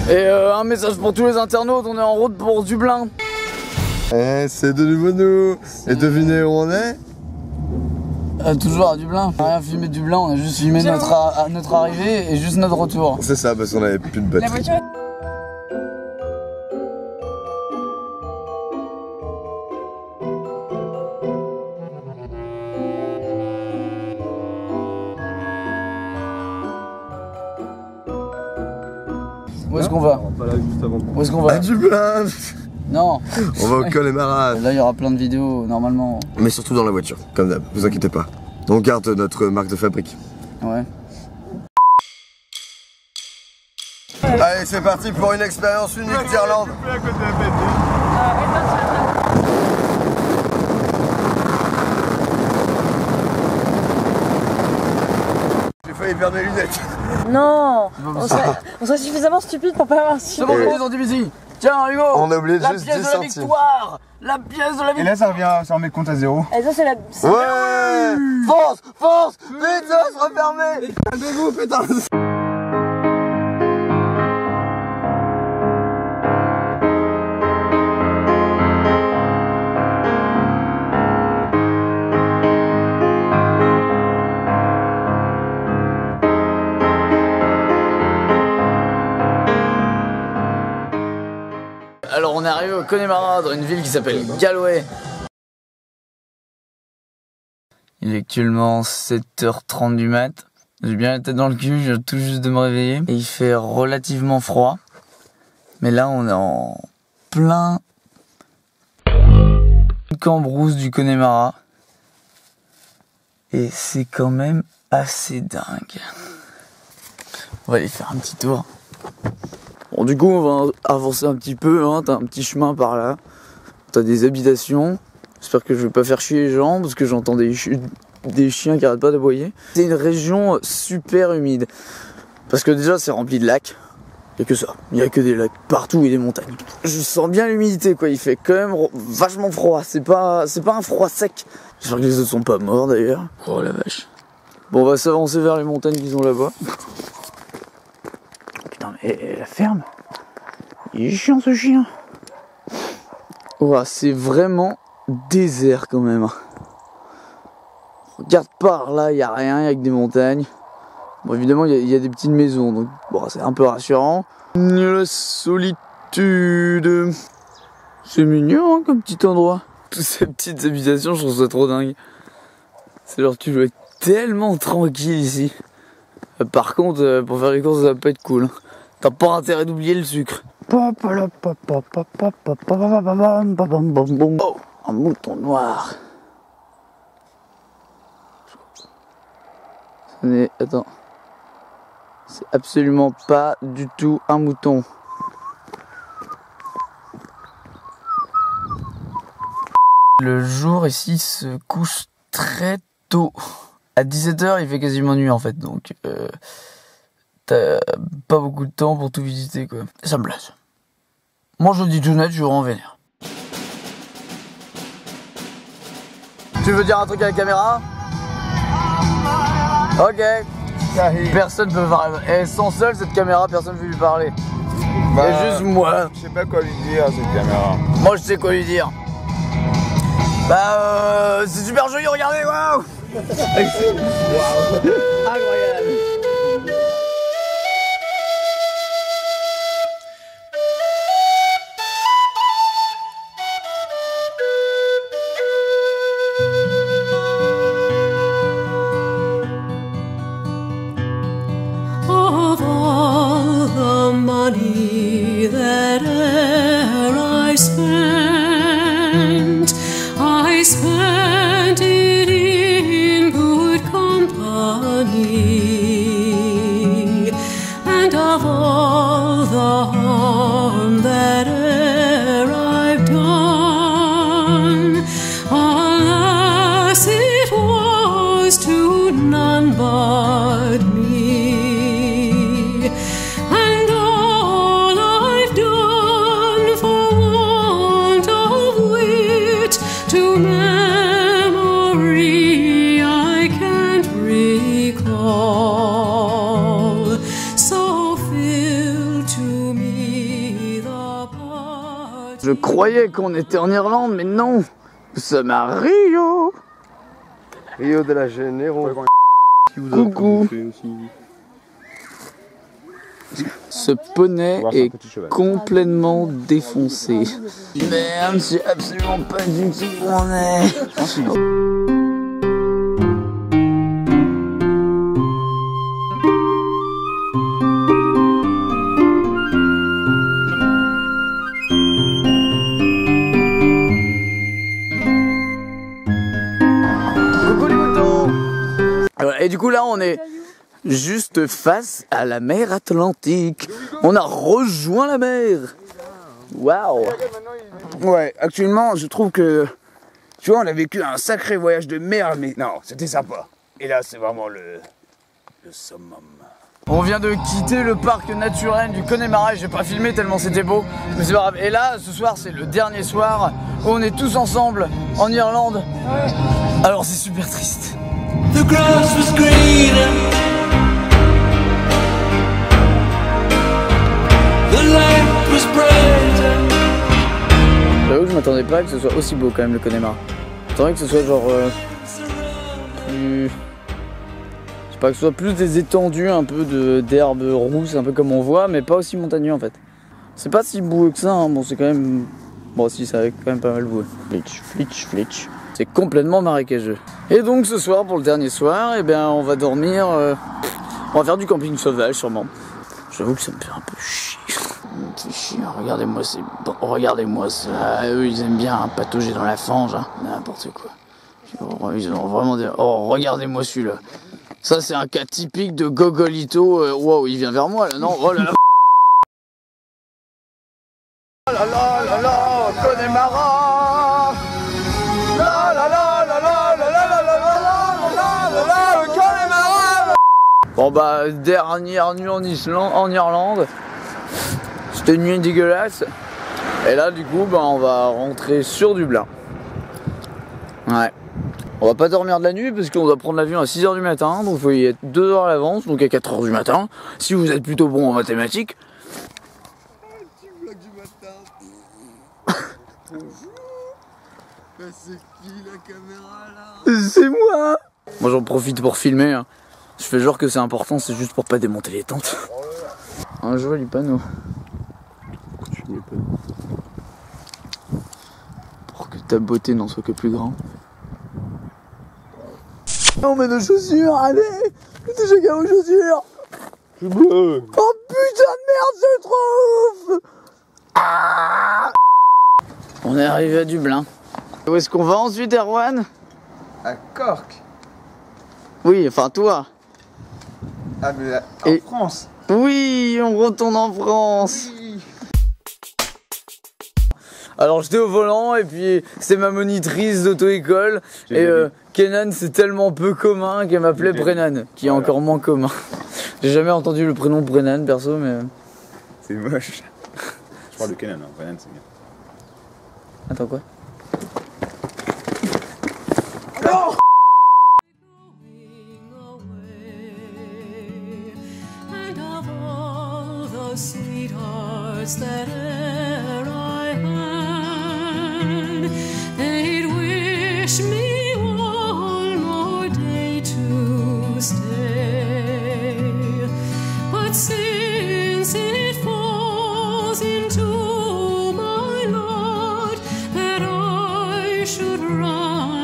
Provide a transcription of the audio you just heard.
Et un message pour tous les internautes, on est en route pour Dublin. Eh, c'est de nouveau nous. Et devinez où on est? Toujours à Dublin. On n'a rien filmé de Dublin, on a juste filmé notre arrivée et juste notre retour. C'est ça, parce qu'on avait plus de batterie. La voiture. Où est-ce qu'on va? Où est-ce qu'on va? À Dublin. Non. On va au Connemara. Là il y aura plein de vidéos normalement. Mais surtout dans la voiture, comme d'hab, vous inquiétez pas. On garde notre marque de fabrique. Ouais. Allez, c'est parti pour une expérience unique d'Irlande. J'ai failli perdre mes lunettes. Non, on serait suffisamment stupide pour pas avoir su. C'est bon, on est ici. Tiens Hugo, On a oublié la juste pièce 10 de la centimes. victoire. La pièce de la victoire. Et là ça revient, ça remet le compte à zéro. Et ça c'est la. Ouais. Force, force. Vite, ça va se refermer. Calmez-vous, putain. Alors on est arrivé au Connemara, dans une ville qui s'appelle Galway. Il est actuellement 7h30 du mat. J'ai bien la tête dans le cul, je viens tout juste de me réveiller. Et il fait relativement froid. Mais là on est en plein cambrousse du Connemara. Et c'est quand même assez dingue. On va aller faire un petit tour. Bon, du coup, on va avancer un petit peu, hein. T'as un petit chemin par là. T'as des habitations. J'espère que je vais pas faire chier les gens parce que j'entends des chiens qui arrêtent pas d'aboyer. C'est une région super humide. Parce que déjà, c'est rempli de lacs. Il y a que ça. Il y a que des lacs partout et des montagnes. Je sens bien l'humidité, quoi. Il fait quand même vachement froid. C'est pas un froid sec. J'espère que les autres sont pas morts d'ailleurs. Oh la vache. Bon, on va s'avancer vers les montagnes qui sont là-bas. Et la ferme, il est chiant ce chien. Ouah, c'est vraiment désert quand même. Regarde par là, il n'y a rien, il n'y a que des montagnes. Bon, évidemment, il y a des petites maisons, donc bon, c'est un peu rassurant. La solitude. C'est mignon hein, comme petit endroit. Toutes ces petites habitations, je trouve ça trop dingue. C'est genre, tu dois être tellement tranquille ici. Par contre, pour faire les courses, ça va pas être cool. T'as pas intérêt d'oublier le sucre. Oh, un mouton noir. Attends. C'est absolument pas du tout un mouton. Le jour ici se couche très tôt. À 17h, il fait quasiment nuit en fait, donc t'as pas beaucoup de temps pour tout visiter quoi. Et ça me lasse. Moi je dis tout net, je rends vénère. Tu veux dire un truc à la caméra? Ok. Personne peut parler. Elle est sans seule cette caméra, personne veut lui parler. Il y a juste moi. Je sais pas quoi lui dire à cette caméra. Moi je sais quoi lui dire. C'est super joli, regardez, waouh. Incroyable. Of all the money that e'er I spent it in good company, and of all the harm that e'er I've done, alas, it was to none but me, and all I've done for want of wit to memory Je croyais qu'on était en Irlande, mais non. Nous sommes à Rio. Rio de la Janeiro. Coucou. Ce poney est complètement défoncé. Merde, c'est absolument pas du tout poney. Coucou les moutons. Et du coup là on est juste face à la mer Atlantique. On a rejoint la mer. Waouh. Ouais, actuellement, je trouve que, tu vois, on a vécu un sacré voyage de merde, mais non, c'était sympa. Et là, c'est vraiment le summum. On vient de quitter le parc naturel du Connemara. J'ai pas filmé tellement c'était beau, mais c'est pas grave. Et là, ce soir, c'est le dernier soir où on est tous ensemble en Irlande. Alors c'est super triste. The grass was greener. The light was brighter. J'avoue que je m'attendais pas que ce soit aussi beau quand même le Connemara. J'attendais que ce soit genre plus... Je sais pas, que ce soit plus des étendues un peu d'herbe rousse, un peu comme on voit, mais pas aussi montagneux en fait. C'est pas si boueux que ça, hein. Bon c'est quand même... Bon si, ça avait quand même pas mal boueux. Flitch, flitch, flitch. C'est complètement marécageux. Et donc ce soir, pour le dernier soir, eh bien on va dormir... On va faire du camping sauvage sûrement. J'avoue que ça me fait un peu chier. C'est chiant, regardez-moi c'est bon, regardez-moi ça. Eux ils aiment bien patauger dans la fange, hein. N'importe quoi. Ils ont vraiment dit, oh regardez-moi celui-là. Ça c'est un cas typique de Gogolito. Wow, il vient vers moi là, non? Oh là là. Oh là là là là, Connemara. La la la la la la la la la la la, Connemara. Bon bah dernière nuit en Irlande. C'était une nuit dégueulasse. Et là du coup bah on va rentrer sur Dublin. Ouais. On va pas dormir de la nuit parce qu'on doit prendre l'avion à 6h du matin. Donc il faut y être 2 heures à l'avance, donc à 4h du matin. Si vous êtes plutôt bon en mathématiques. Tu vlogs du matin. Bonjour. C'est qui la caméra là? C'est moi. Moi j'en profite pour filmer, hein. Je fais genre que c'est important, c'est juste pour pas démonter les tentes. Un joli panneau. Pour que ta beauté n'en soit que plus grande. On met nos chaussures, allez. Mettez chacun vos chaussures. Je suis bleu. Oh putain de merde, c'est trop ouf. Ah. On est arrivé à Dublin. Où est-ce qu'on va ensuite, Erwan? À Cork. Oui, enfin toi. Ah mais là, Et- en France. Oui, on retourne en France. Oui. Alors j'étais au volant et puis c'est ma monitrice d'auto-école. Et Kenan c'est tellement peu commun qu'elle m'appelait Brennan, qui est encore moins commun. J'ai jamais entendu le prénom Brennan perso, mais... C'est moche. Je parle de Kenan, hein. Brennan, c'est bien. Attends quoi? And of all those sweethearts that e'er I had, they'd wish me one more day to stay. But since it falls into my lot that I should run